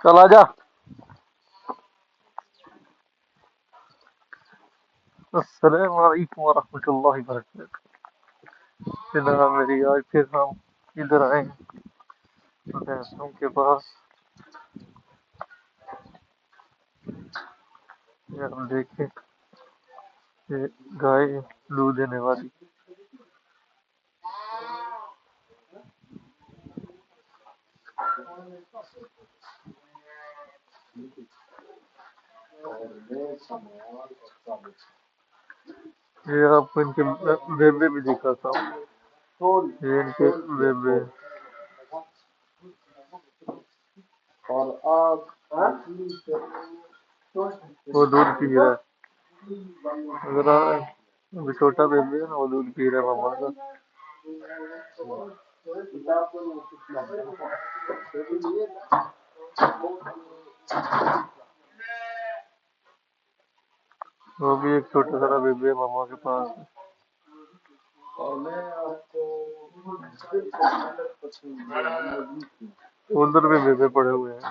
चल आजा। अस्सलाम वालेकुम वरहमतुल्लाहि वबरकातुहू। जनाब मेरी आज फिर हम इधर आए हैं भैंसों के पास। ये हम देखें कि गाय दूध देने वाली। ये आपको इनके बेबे भी दिखाता हूँ। ये इनके बेबे वो दूध पी रहा है। अगर अभी छोटा बेबी है ना, वो दूध पी रहा है मामा का। वो भी एक छोटा सा बेबी है मामा के पास। उधर भी बेबे पड़े हुए हैं।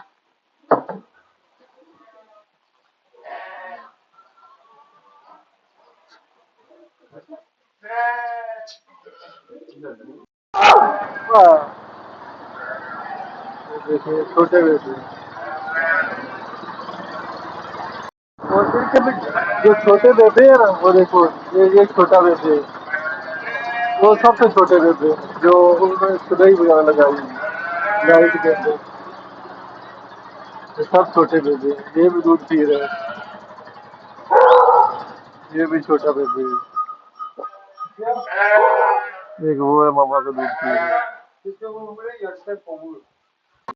देखिए छोटे बेबे। और इनके भी जो छोटे बेबे है ना, वो देखो ये छोटा बेबे है। वो सबसे छोटे बेबे जो उन्होंने सुधाई वगैरह लगाई लाइट के अंदर। ये सब छोटे बेबे हैं। ये भी दूध पी रहे हैं। ये भी छोटा बेबी है। एक वो है मामा का दूध पी रहा है।